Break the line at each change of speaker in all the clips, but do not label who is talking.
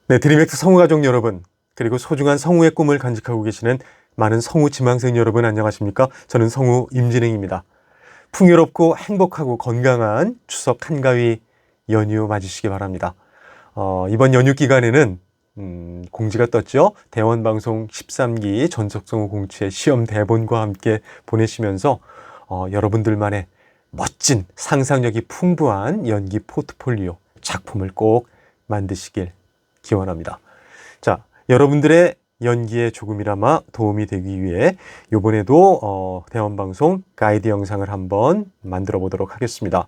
네, 드림엑스 성우가족 여러분, 그리고 소중한 성우의 꿈을 간직하고 계시는 많은 성우 지망생 여러분 안녕하십니까? 저는 성우 임진행입니다. 풍요롭고 행복하고 건강한 추석 한가위 연휴 맞으시기 바랍니다. 이번 연휴 기간에는 공지가 떴죠. 대원방송 13기 전속성우 공채 시험 대본과 함께 보내시면서 여러분들만의 멋진 상상력이 풍부한 연기 포트폴리오 작품을 꼭 만드시길 기원합니다. 자, 여러분들의 연기에 조금이나마 도움이 되기 위해 이번에도 대원방송 가이드 영상을 한번 만들어 보도록 하겠습니다.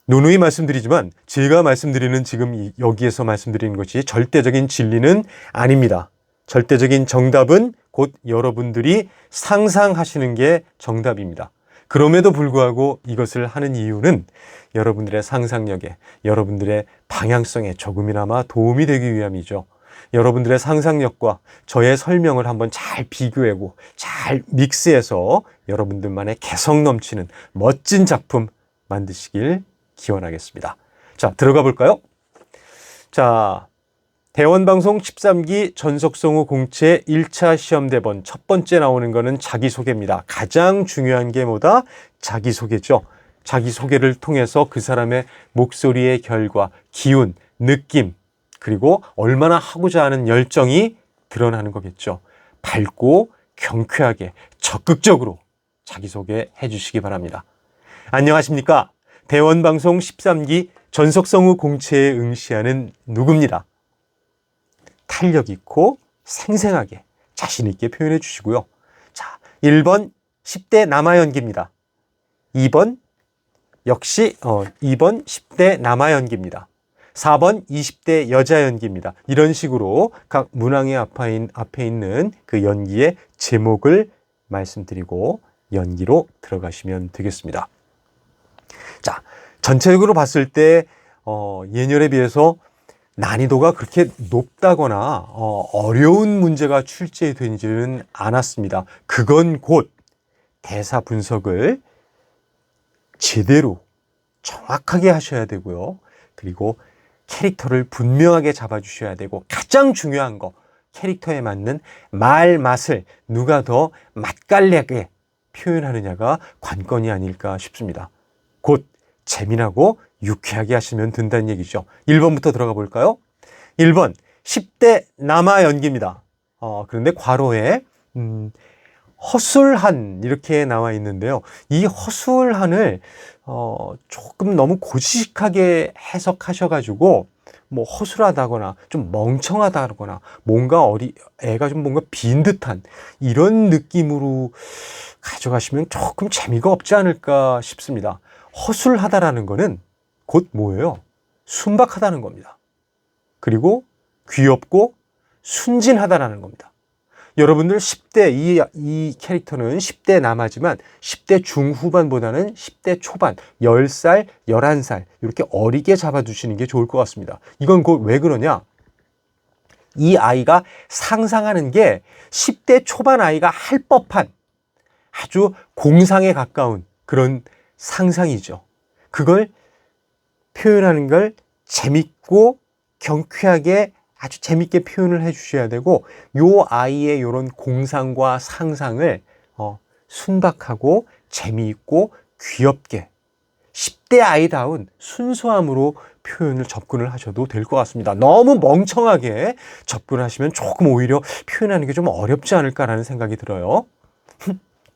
누누이 말씀드리지만 제가 말씀드리는 지금 여기에서 말씀드리는 것이 절대적인 진리는 아닙니다. 절대적인 정답은 곧 여러분들이 상상하시는 게 정답입니다. 그럼에도 불구하고 이것을 하는 이유는 여러분들의 상상력에, 여러분들의 방향성에 조금이나마 도움이 되기 위함이죠. 여러분들의 상상력과 저의 설명을 한번 잘 비교하고 잘 믹스해서 여러분들만의 개성 넘치는 멋진 작품 만드시길 기원하겠습니다. 자, 들어가 볼까요? 자, 대원방송 13기 전속성우 공채 1차 시험대본 첫 번째 나오는 거는 자기소개입니다. 가장 중요한 게 뭐다? 자기소개죠. 자기소개를 통해서 그 사람의 목소리의 결과, 기운, 느낌, 그리고 얼마나 하고자 하는 열정이 드러나는 거겠죠. 밝고 경쾌하게 적극적으로 자기소개 해주시기 바랍니다. 안녕하십니까? 대원방송 13기 전속성우 공채에 응시하는 누구입니다. 탄력 있고 생생하게 자신 있게 표현해 주시고요. 자, 1번 10대 남아 연기입니다. 2번 역시 2번 10대 남아 연기입니다. 4번 20대 여자 연기입니다. 이런 식으로 각 문항의 앞에 있는 그 연기의 제목을 말씀드리고 연기로 들어가시면 되겠습니다. 자, 전체적으로 봤을 때 예년에 비해서 난이도가 그렇게 높다거나 어려운 문제가 출제되지는 않았습니다. 그건 곧 대사 분석을 제대로 정확하게 하셔야 되고요. 그리고 캐릭터를 분명하게 잡아주셔야 되고 가장 중요한 거 캐릭터에 맞는 말 맛을 누가 더 맛깔나게 표현하느냐가 관건이 아닐까 싶습니다. 곧 재미나고 유쾌하게 하시면 된다는 얘기죠. 1번부터 들어가 볼까요? 1번 10대 남아 연기입니다. 그런데 괄호에 허술한 이렇게 나와 있는데요. 이 허술한을 조금 너무 고지식하게 해석하셔가지고 뭐 허술하다거나 좀 멍청하다거나 뭔가 애가 좀 뭔가 빈 듯한 이런 느낌으로 가져가시면 조금 재미가 없지 않을까 싶습니다. 허술하다라는 거는 곧 뭐예요? 순박하다는 겁니다. 그리고 귀엽고 순진하다라는 겁니다. 여러분들 10대, 이 캐릭터는 10대 남아지만 10대 중후반보다는 10대 초반, 10살, 11살 이렇게 어리게 잡아두시는 게 좋을 것 같습니다. 이건 곧 왜 그러냐? 이 아이가 상상하는 게 10대 초반 아이가 할 법한 아주 공상에 가까운 그런 상상이죠. 그걸 표현하는 걸 재밌고 경쾌하게 아주 재밌게 표현을 해 주셔야 되고 요 아이의 이런 공상과 상상을 순박하고 재미있고 귀엽게 10대 아이다운 순수함으로 접근을 하셔도 될 것 같습니다. 너무 멍청하게 접근하시면 조금 오히려 표현하는 게 좀 어렵지 않을까라는 생각이 들어요.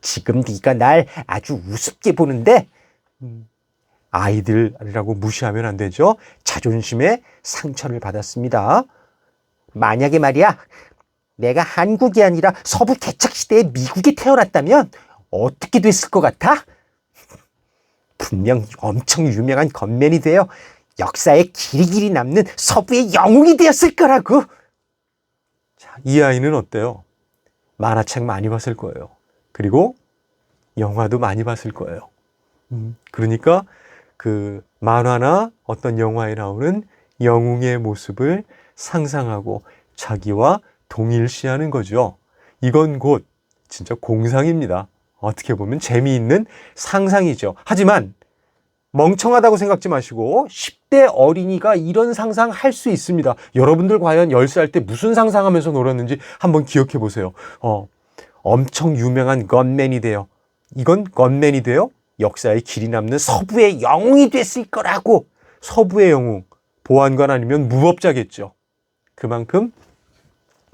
지금 네가 날 아주 우습게 보는데 아이들이라고 무시하면 안 되죠. 자존심에 상처를 받았습니다. 만약에 말이야, 내가 한국이 아니라 서부 개척시대의 미국에 태어났다면 어떻게 됐을 것 같아? 분명 엄청 유명한 건맨이 되어 역사에 길이길이 남는 서부의 영웅이 되었을 거라고. 자, 이 아이는 어때요? 만화책 많이 봤을 거예요. 그리고 영화도 많이 봤을 거예요. 그러니까 그 만화나 어떤 영화에 나오는 영웅의 모습을 상상하고 자기와 동일시하는 거죠. 이건 곧 진짜 공상입니다. 어떻게 보면 재미있는 상상이죠. 하지만 멍청하다고 생각지 마시고 10대 어린이가 이런 상상 할 수 있습니다. 여러분들 과연 10살 때 무슨 상상하면서 놀았는지 한번 기억해 보세요. 엄청 유명한 건맨이 돼요. 이건 건맨이 돼요. 역사의 길이 남는 서부의 영웅이 됐을 거라고. 서부의 영웅, 보안관 아니면 무법자겠죠. 그만큼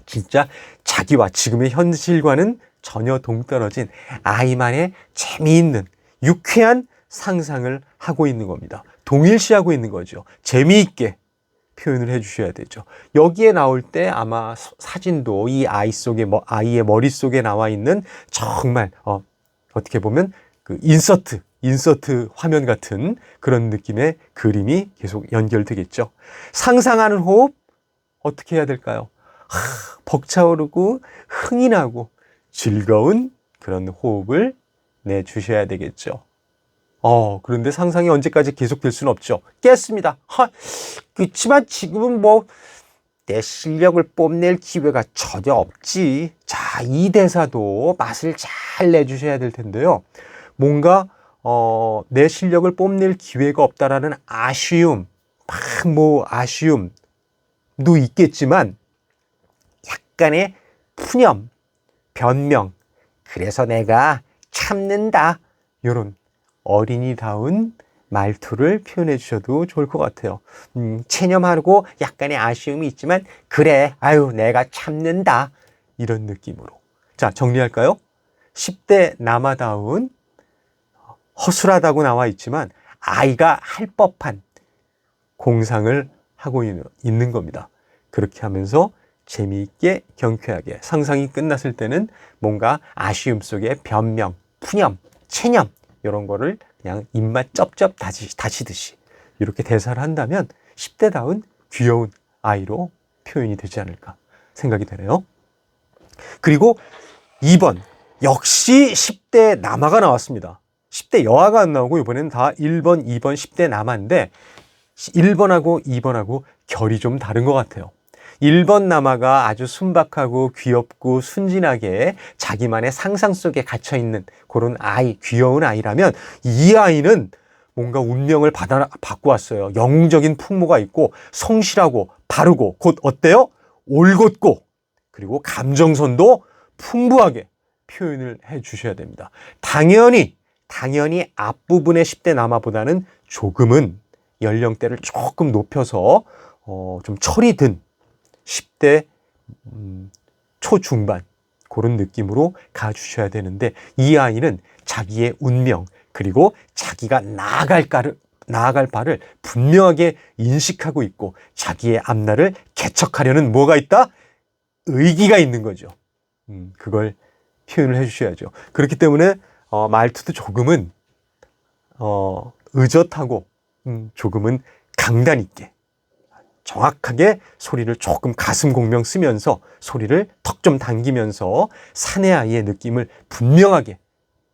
진짜 자기와 지금의 현실과는 전혀 동떨어진 아이만의 재미있는 유쾌한 상상을 하고 있는 겁니다. 동일시하고 있는 거죠. 재미있게 표현을 해주셔야 되죠. 여기에 나올 때 아마 사진도 이 아이의 머릿속에 나와 있는 정말 어떻게 보면 그 인서트 화면 같은 그런 느낌의 그림이 계속 연결되겠죠. 상상하는 호흡 어떻게 해야 될까요? 벅차오르고 흥이 나고 즐거운 그런 호흡을 내주셔야 되겠죠. 그런데 상상이 언제까지 계속될 수는 없죠. 깼습니다. 그렇지만 지금은 내 실력을 뽐낼 기회가 전혀 없지. 자, 이 대사도 맛을 잘 내주셔야 될 텐데요. 뭔가 내 실력을 뽐낼 기회가 없다라는 아쉬움도 있겠지만 약간의 푸념, 변명, 그래서 내가 참는다, 이런 어린이다운 말투를 표현해 주셔도 좋을 것 같아요. 체념하고 약간의 아쉬움이 있지만 그래, 내가 참는다, 이런 느낌으로. 자, 정리할까요? 10대 남아다운 허술하다고 나와 있지만 아이가 할 법한 공상을 하고 있는 겁니다. 그렇게 하면서 재미있게 경쾌하게, 상상이 끝났을 때는 뭔가 아쉬움 속에 변명, 푸념, 체념, 이런 거를 그냥 입맛 쩝쩝 다시듯이 이렇게 대사를 한다면 10대다운 귀여운 아이로 표현이 되지 않을까 생각이 되네요. 그리고 2번, 역시 10대 남아가 나왔습니다. 10대 여아가 안 나오고 이번에는 다 1번, 2번 10대 남아인데 1번하고 2번하고 결이 좀 다른 것 같아요. 1번 남아가 아주 순박하고 귀엽고 순진하게 자기만의 상상 속에 갇혀있는 그런 아이, 귀여운 아이라면 이 아이는 뭔가 운명을 받고 왔어요. 영웅적인 풍모가 있고 성실하고 바르고 곧 어때요? 올곧고 그리고 감정선도 풍부하게 표현을 해 주셔야 됩니다. 당연히 앞부분의 10대 남아보다는 조금은 연령대를 조금 높여서 좀 철이 든 10대 초중반 그런 느낌으로 가주셔야 되는데 이 아이는 자기의 운명 그리고 자기가 나아갈 바를 분명하게 인식하고 있고 자기의 앞날을 개척하려는 뭐가 있다? 의기가 있는 거죠. 그걸 표현을 해주셔야죠. 그렇기 때문에 말투도 조금은 의젓하고 조금은 강단 있게 정확하게 소리를 조금 가슴 공명 쓰면서 소리를 턱 좀 당기면서 사내 아이의 느낌을 분명하게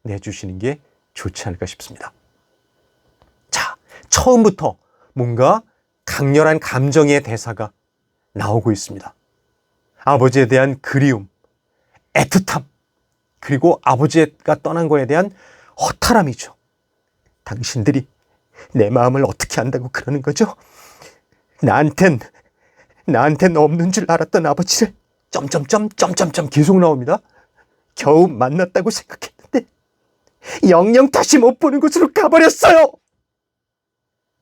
내주시는 게 좋지 않을까 싶습니다. 자, 처음부터 뭔가 강렬한 감정의 대사가 나오고 있습니다. 아버지에 대한 그리움, 애틋함, 그리고 아버지가 떠난 거에 대한 허탈함이죠. 당신들이 내 마음을 어떻게 안다고 그러는 거죠? 나한텐 없는 줄 알았던 아버지를 점점점 계속 나옵니다. 겨우 만났다고 생각했는데 영영 다시 못 보는 곳으로 가버렸어요.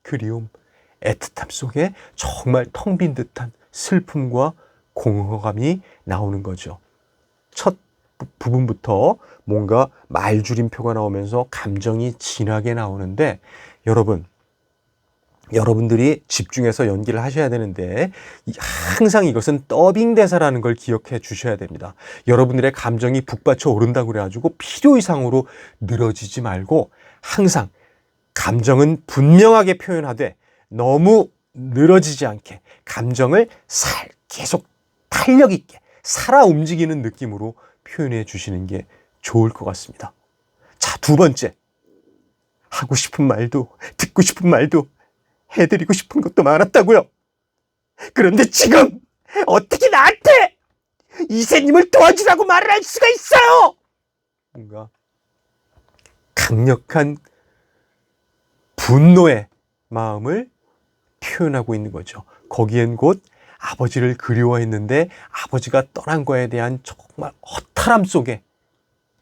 그리움, 애틋함 속에 정말 텅 빈 듯한 슬픔과 공허감이 나오는 거죠. 첫 부분부터 뭔가 말줄임표가 나오면서 감정이 진하게 나오는데 여러분들이 집중해서 연기를 하셔야 되는데 항상 이것은 더빙 대사라는 걸 기억해 주셔야 됩니다. 여러분들의 감정이 북받쳐 오른다고 그래가지고 필요 이상으로 늘어지지 말고 항상 감정은 분명하게 표현하되 너무 늘어지지 않게 감정을 계속 탄력 있게 살아 움직이는 느낌으로 표현해 주시는 게 좋을 것 같습니다. 자, 두 번째, 하고 싶은 말도 듣고 싶은 말도 해드리고 싶은 것도 많았다고요. 그런데 지금 어떻게 나한테 이세님을 도와주라고 말을 할 수가 있어요? 뭔가 강력한 분노의 마음을 표현하고 있는 거죠. 거기엔 곧 아버지를 그리워했는데 아버지가 떠난 거에 대한 정말 허탈함 속에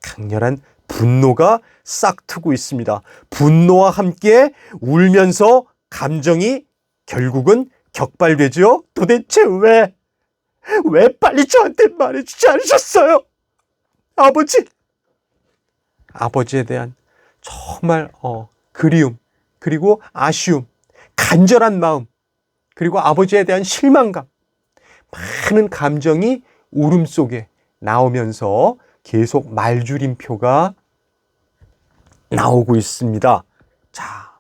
강렬한 분노가 싹트고 있습니다. 분노와 함께 울면서 감정이 결국은 격발되죠. 도대체 왜 빨리 저한테 말해주지 않으셨어요? 아버지! 아버지에 대한 정말 그리움, 그리고 아쉬움, 간절한 마음, 그리고 아버지에 대한 실망감, 많은 감정이 울음 속에 나오면서 계속 말줄임표가 나오고 있습니다. 자,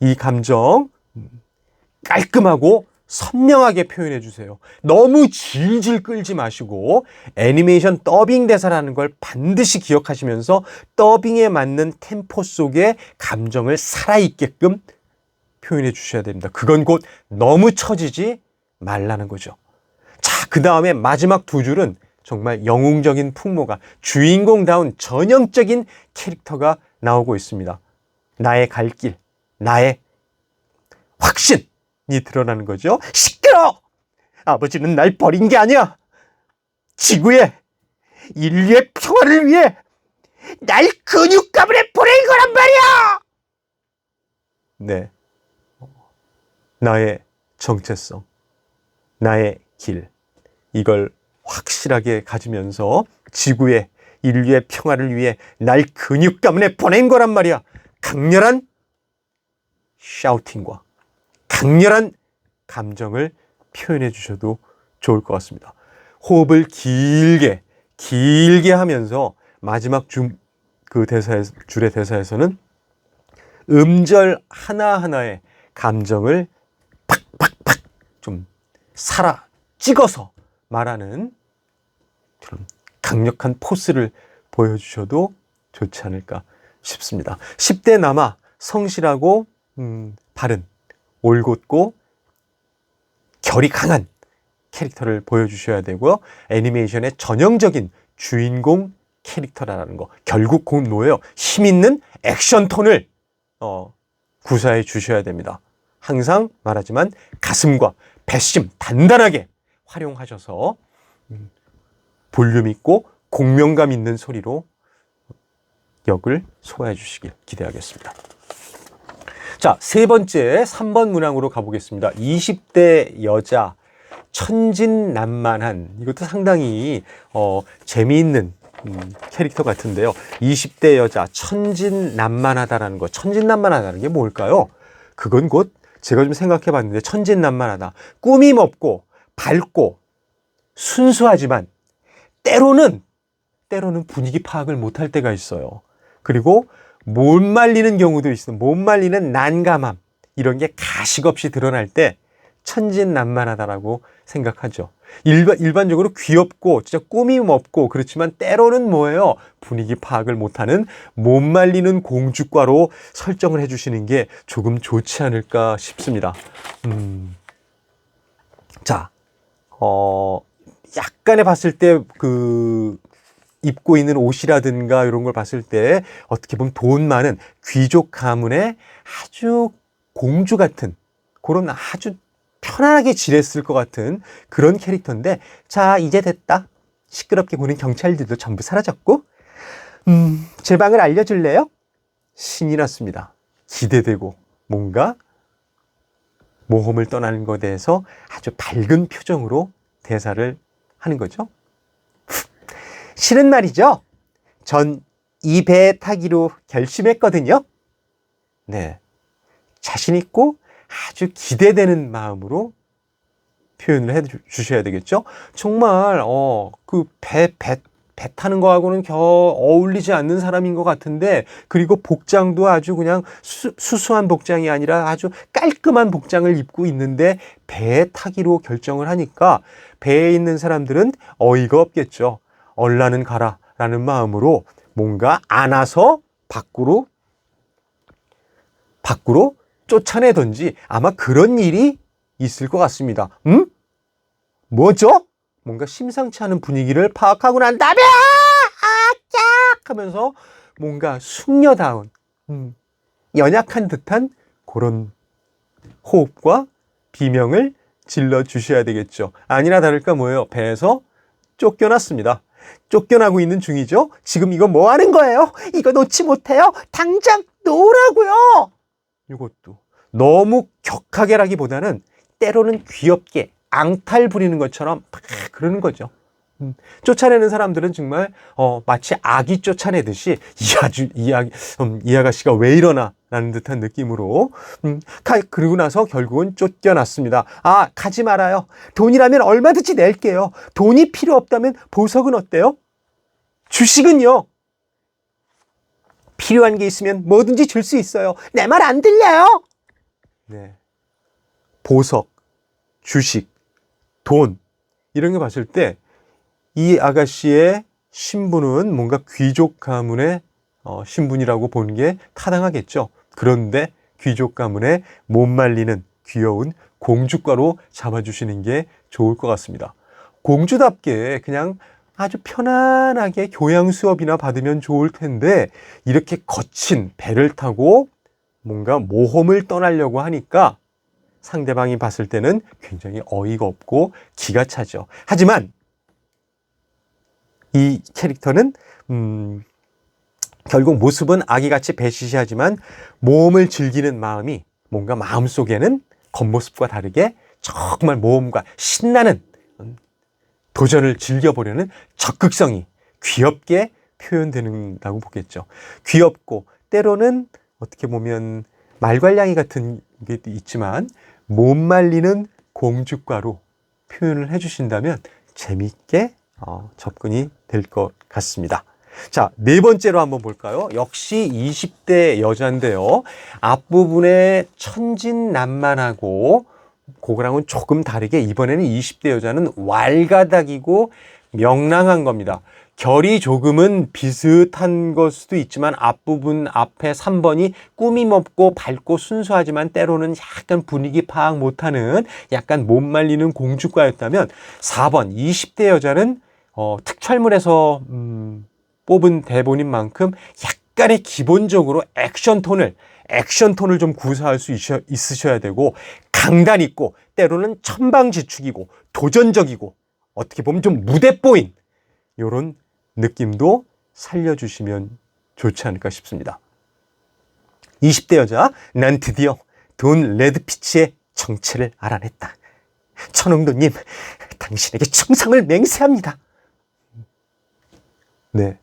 이 감정 깔끔하고 선명하게 표현해 주세요. 너무 질질 끌지 마시고 애니메이션 더빙 대사라는 걸 반드시 기억하시면서 더빙에 맞는 템포 속에 감정을 살아있게끔 표현해 주셔야 됩니다. 그건 곧 너무 처지지 말라는 거죠. 자, 그 다음에 마지막 두 줄은 정말 영웅적인 풍모가 주인공다운 전형적인 캐릭터가 나오고 있습니다. 나의 갈 길, 나의 확신이 드러나는 거죠. 시끄러! 아버지는 날 버린 게 아니야. 지구의 인류의 평화를 위해 날 근육 가문에 보낸 거란 말이야. 네, 나의 정체성, 나의 길, 이걸 확실하게 가지면서 지구의 인류의 평화를 위해 날 근육 가문에 보낸 거란 말이야. 강렬한 샤우팅과 강렬한 감정을 표현해 주셔도 좋을 것 같습니다. 호흡을 길게 하면서 마지막 줄의 대사에서는 음절 하나하나의 감정을 팍팍팍 좀 찍어서 말하는 그런 강력한 포스를 보여주셔도 좋지 않을까 싶습니다. 10대 남아 성실하고 바른, 올곧고 결이 강한 캐릭터를 보여주셔야 되고요. 애니메이션의 전형적인 주인공 캐릭터라는 거, 결국 곧 뭐예요? 힘있는 액션 톤을 구사해 주셔야 됩니다. 항상 말하지만 가슴과 배심 단단하게 활용하셔서 볼륨 있고 공명감 있는 소리로 역을 소화해 주시길 기대하겠습니다. 자, 세 번째 3번 문항으로 가보겠습니다. 20대 여자 천진난만한, 이것도 상당히 재미있는 캐릭터 같은데요. 20대 여자 천진난만하다라는 거, 천진난만하다는 게 뭘까요? 그건 곧 제가 좀 생각해 봤는데 천진난만하다, 꾸밈 없고 밝고 순수하지만 때로는 분위기 파악을 못할 때가 있어요. 그리고 못 말리는 경우도 있어요. 못 말리는 난감함, 이런 게 가식 없이 드러날 때 천진난만하다라고 생각하죠. 일반적으로 귀엽고 진짜 꾸밈 없고 그렇지만 때로는 뭐예요? 분위기 파악을 못하는 못 말리는 공주과로 설정을 해주시는 게 조금 좋지 않을까 싶습니다. 자, 약간의 봤을 때 입고 있는 옷이라든가 이런 걸 봤을 때 어떻게 보면 돈 많은 귀족 가문의 아주 공주 같은, 그런 아주 편안하게 지냈을 것 같은 그런 캐릭터인데, 자, 이제 됐다. 시끄럽게 구는 경찰들도 전부 사라졌고, 제 방을 알려줄래요? 신이 났습니다. 기대되고 뭔가 모험을 떠나는 것에 대해서 아주 밝은 표정으로 대사를 하는 거죠. 실은 말이죠, 전 이 배에 타기로 결심했거든요. 네, 자신 있고 아주 기대되는 마음으로 표현을 해 주셔야 되겠죠. 정말 배 타는 거하고는 어울리지 않는 사람인 것 같은데, 그리고 복장도 아주 그냥 수수한 복장이 아니라 아주 깔끔한 복장을 입고 있는데 배에 타기로 결정을 하니까 배에 있는 사람들은 어이가 없겠죠. 얼라는 가라 라는 마음으로 뭔가 안아서 밖으로 쫓아내든지 아마 그런 일이 있을 것 같습니다. 뭐죠? 뭔가 심상치 않은 분위기를 파악하고 난 다음에 짝 하면서 뭔가 숙녀다운 연약한 듯한 그런 호흡과 비명을 질러 주셔야 되겠죠. 아니나 다를까 뭐예요? 배에서 쫓겨났습니다. 쫓겨나고 있는 중이죠. 지금 이거 뭐 하는 거예요? 이거 놓지 못해요. 당장 놓으라고요. 이것도 너무 격하게라기보다는 때로는 귀엽게 앙탈 부리는 것처럼 막 그러는 거죠. 쫓아내는 사람들은 정말 마치 아기 쫓아내듯이 이 아가씨가 왜 이러나 라는 듯한 느낌으로 그리고 나서 결국은 쫓겨났습니다. 아, 가지 말아요. 돈이라면 얼마든지 낼게요. 돈이 필요 없다면 보석은 어때요? 주식은요, 필요한 게 있으면 뭐든지 줄 수 있어요. 내 말 안 들려요? 네. 보석, 주식, 돈 이런 거 봤을 때 이 아가씨의 신분은 뭔가 귀족 가문의 신분이라고 보는 게 타당하겠죠. 그런데 귀족 가문의 못 말리는 귀여운 공주과로 잡아주시는 게 좋을 것 같습니다. 공주답게 그냥 아주 편안하게 교양 수업이나 받으면 좋을 텐데 이렇게 거친 배를 타고 뭔가 모험을 떠나려고 하니까 상대방이 봤을 때는 굉장히 어이가 없고 기가 차죠. 하지만 이 캐릭터는 결국 모습은 아기같이 배시시하지만 모험을 즐기는 마음이 뭔가 마음속에는 겉모습과 다르게 정말 모험과 신나는 도전을 즐겨보려는 적극성이 귀엽게 표현된다고 보겠죠. 귀엽고 때로는 어떻게 보면 말괄량이 같은 게 있지만 못 말리는 공주과로 표현을 해주신다면 재미있게 접근이 될 것 같습니다. 자, 네 번째로 한번 볼까요? 역시 20대 여자인데요. 앞부분에 천진난만하고 그거랑은 조금 다르게 이번에는 20대 여자는 왈가닥이고 명랑한 겁니다. 결이 조금은 비슷한 걸 수도 있지만 앞부분 앞에 3번이 꾸밈 없고 밝고 순수하지만 때로는 약간 분위기 파악 못하는 약간 못 말리는 공주과였다면 4번 20대 여자는 특촬물에서 뽑은 대본인 만큼 약간의 기본적으로 액션톤을 좀 구사할 수 있으셔야 되고 강단 있고 때로는 천방지축이고 도전적이고 어떻게 보면 좀 무대뽀인 이런 느낌도 살려주시면 좋지 않을까 싶습니다. 20대 여자, 난 드디어 돈 레드피치의 정체를 알아냈다. 천홍도님, 당신에게 충성을 맹세합니다. 네,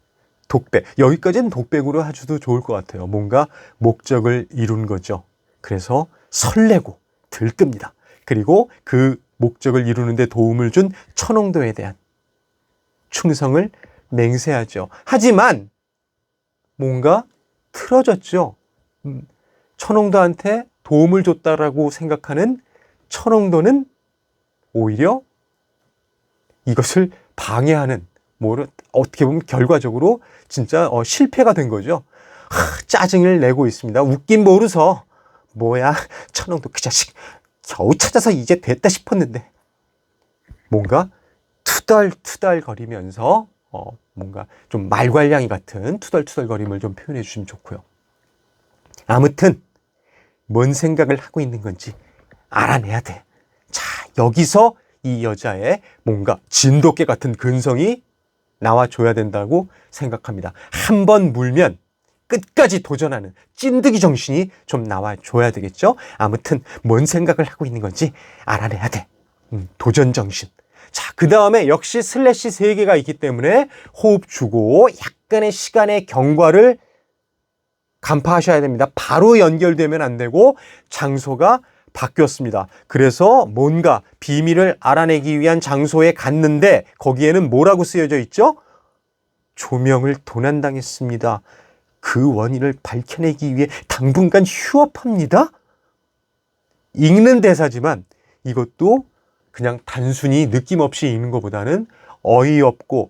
독백. 여기까지는 독백으로 하셔도 좋을 것 같아요. 뭔가 목적을 이룬 거죠. 그래서 설레고 들뜹니다. 그리고 그 목적을 이루는데 도움을 준 천홍도에 대한 충성을 맹세하죠. 하지만 뭔가 틀어졌죠. 천홍도한테 도움을 줬다라고 생각하는 천홍도는 오히려 이것을 방해하는 어떻게 보면 결과적으로 진짜 실패가 된 거죠. 짜증을 내고 있습니다. 웃긴 모르서 뭐야 천홍도 그 자식 겨우 찾아서 이제 됐다 싶었는데 뭔가 투덜투덜 거리면서 뭔가 좀 말괄량이 같은 투덜투덜 거림을 좀 표현해 주시면 좋고요. 아무튼 뭔 생각을 하고 있는 건지 알아내야 돼. 자, 여기서 이 여자의 뭔가 진돗개 같은 근성이 나와줘야 된다고 생각합니다. 한 번 물면 끝까지 도전하는 찐득이 정신이 좀 나와줘야 되겠죠. 아무튼 뭔 생각을 하고 있는 건지 알아내야 돼. 도전 정신. 자, 그 다음에 역시 슬래시 3개가 있기 때문에 호흡 주고 약간의 시간의 경과를 간파하셔야 됩니다. 바로 연결되면 안 되고 장소가 바뀌었습니다. 그래서 뭔가 비밀을 알아내기 위한 장소에 갔는데 거기에는 뭐라고 쓰여져 있죠? 조명을 도난당했습니다. 그 원인을 밝혀내기 위해 당분간 휴업합니다. 읽는 대사지만 이것도 그냥 단순히 느낌 없이 읽는 것보다는 어이없고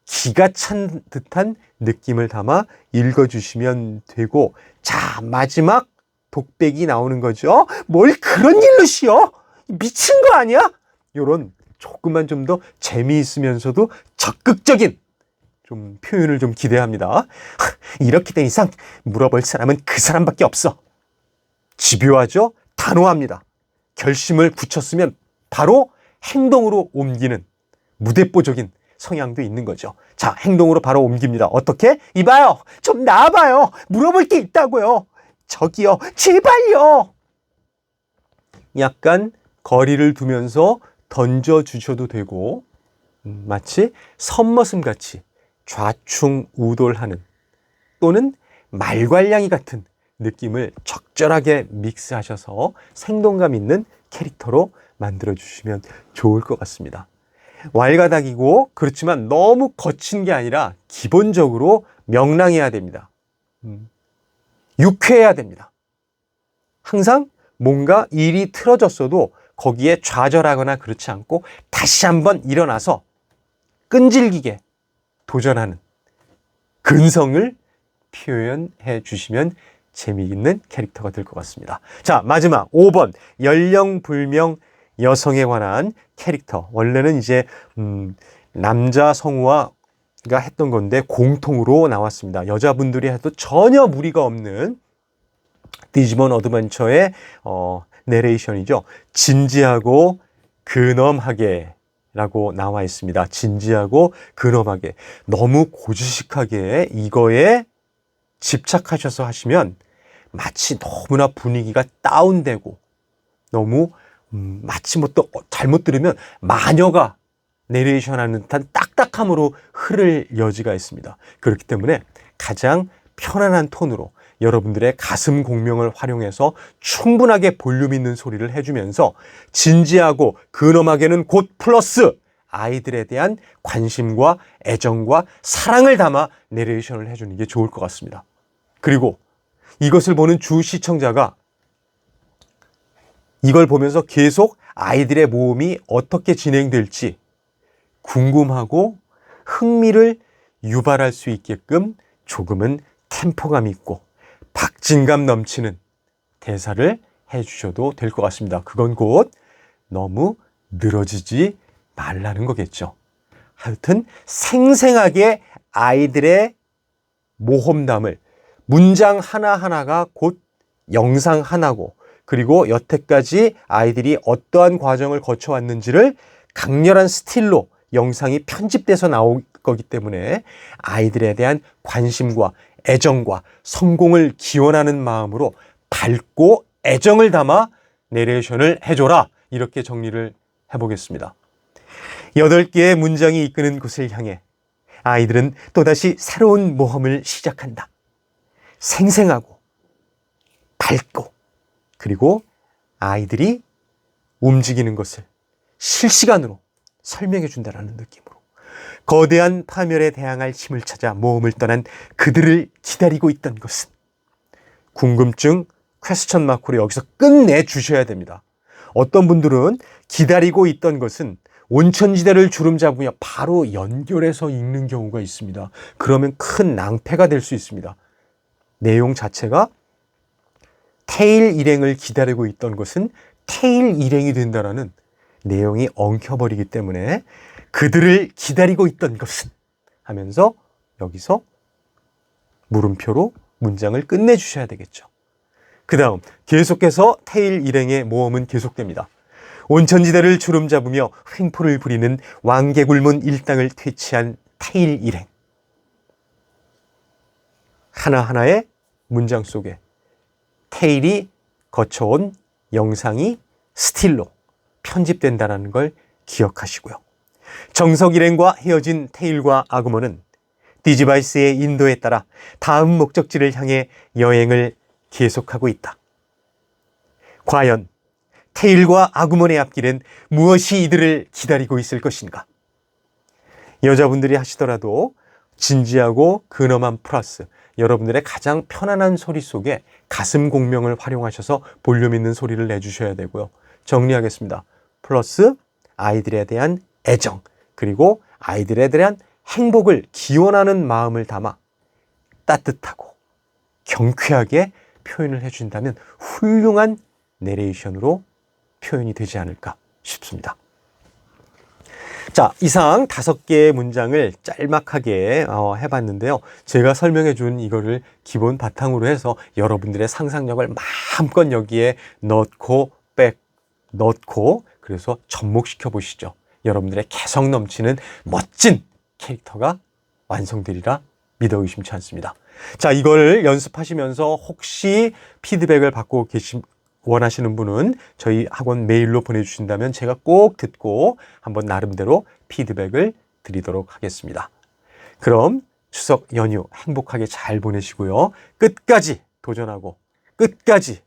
기가 찬 듯한 느낌을 담아 읽어주시면 되고, 자, 마지막 독백이 나오는 거죠. 뭘 그런 일로 쉬어? 미친 거 아니야? 요런 조금만 좀 더 재미있으면서도 적극적인 좀 표현을 좀 기대합니다. 이렇게 된 이상 물어볼 사람은 그 사람밖에 없어. 집요하죠? 단호합니다. 결심을 굳혔으면 바로 행동으로 옮기는 무대뽀적인 성향도 있는 거죠. 자, 행동으로 바로 옮깁니다. 어떻게? 이봐요. 좀 나와봐요. 물어볼 게 있다고요. 저기요. 제발요. 약간 거리를 두면서 던져주셔도 되고 마치 선머슴같이 좌충우돌하는 또는 말괄량이 같은 느낌을 적절하게 믹스하셔서 생동감 있는 캐릭터로 만들어주시면 좋을 것 같습니다. 왈가닥이고 그렇지만 너무 거친 게 아니라 기본적으로 명랑해야 됩니다. 유쾌해야 됩니다. 항상 뭔가 일이 틀어졌어도 거기에 좌절하거나 그렇지 않고 다시 한번 일어나서 끈질기게 도전하는 근성을 표현해 주시면 재미있는 캐릭터가 될 것 같습니다. 자, 마지막 5번 연령불명 여성에 관한 캐릭터. 원래는 이제 남자 성우가 했던 건데 공통으로 나왔습니다. 여자분들이 해도 전혀 무리가 없는 디지몬 어드벤처의 내레이션이죠. 진지하고 근엄하게 라고 나와 있습니다. 진지하고 근엄하게. 너무 고지식하게 이거에 집착하셔서 하시면 마치 너무나 분위기가 다운되고 너무 마치 뭐 또 잘못 들으면 마녀가 내레이션하는 듯한 딱딱함으로 흐를 여지가 있습니다. 그렇기 때문에 가장 편안한 톤으로 여러분들의 가슴 공명을 활용해서 충분하게 볼륨 있는 소리를 해주면서 진지하고 근엄하게는 곧 플러스 아이들에 대한 관심과 애정과 사랑을 담아 내레이션을 해주는 게 좋을 것 같습니다. 그리고 이것을 보는 주 시청자가 이걸 보면서 계속 아이들의 모험이 어떻게 진행될지 궁금하고 흥미를 유발할 수 있게끔 조금은 템포감 있고 박진감 넘치는 대사를 해주셔도 될 것 같습니다. 그건 곧 너무 늘어지지 말라는 거겠죠. 하여튼 생생하게 아이들의 모험담을 문장 하나하나가 곧 영상 하나고 그리고 여태까지 아이들이 어떠한 과정을 거쳐왔는지를 강렬한 스틸로 영상이 편집돼서 나올 거기 때문에 아이들에 대한 관심과 애정과 성공을 기원하는 마음으로 밝고 애정을 담아 내레이션을 해줘라. 이렇게 정리를 해보겠습니다. 8개의 문장이 이끄는 곳을 향해 아이들은 또다시 새로운 모험을 시작한다. 생생하고 밝고 그리고 아이들이 움직이는 것을 실시간으로 설명해 준다는 느낌으로 거대한 파멸에 대항할 힘을 찾아 모험을 떠난 그들을 기다리고 있던 것은 궁금증, 퀘스천 마크로 여기서 끝내주셔야 됩니다. 어떤 분들은 기다리고 있던 것은 온천지대를 주름잡으며 바로 연결해서 읽는 경우가 있습니다. 그러면 큰 낭패가 될 수 있습니다. 내용 자체가 테일 일행을 기다리고 있던 것은 테일 일행이 된다라는 내용이 엉켜버리기 때문에 그들을 기다리고 있던 것은 하면서 여기서 물음표로 문장을 끝내주셔야 되겠죠. 그 다음 계속해서 테일 일행의 모험은 계속됩니다. 온천지대를 주름잡으며 횡포를 부리는 왕개굴문 일당을 퇴치한 테일 일행. 하나하나의 문장 속에 테일이 거쳐온 영상이 스틸로 편집된다는 걸 기억하시고요. 정석 일행과 헤어진 테일과 아구몬은 디지바이스의 인도에 따라 다음 목적지를 향해 여행을 계속하고 있다. 과연 테일과 아구몬의 앞길엔 무엇이 이들을 기다리고 있을 것인가? 여자분들이 하시더라도 진지하고 근엄한 플러스 여러분들의 가장 편안한 소리 속에 가슴 공명을 활용하셔서 볼륨 있는 소리를 내주셔야 되고요. 정리하겠습니다. 플러스 아이들에 대한 애정 그리고 아이들에 대한 행복을 기원하는 마음을 담아 따뜻하고 경쾌하게 표현을 해준다면 훌륭한 내레이션으로 표현이 되지 않을까 싶습니다. 자, 이상 5개의 문장을 짤막하게 해봤는데요. 제가 설명해 준 이거를 기본 바탕으로 해서 여러분들의 상상력을 마음껏 여기에 넣고 넣고 그래서 접목시켜 보시죠. 여러분들의 개성 넘치는 멋진 캐릭터가 완성되리라 믿어 의심치 않습니다. 자, 이걸 연습하시면서 혹시 피드백을 받고 원하시는 분은 저희 학원 메일로 보내주신다면 제가 꼭 듣고 한번 나름대로 피드백을 드리도록 하겠습니다. 그럼 추석 연휴 행복하게 잘 보내시고요. 끝까지 도전하고 끝까지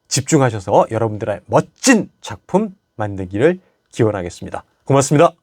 집중하셔서 여러분들의 멋진 작품 만들기를 기원하겠습니다. 고맙습니다.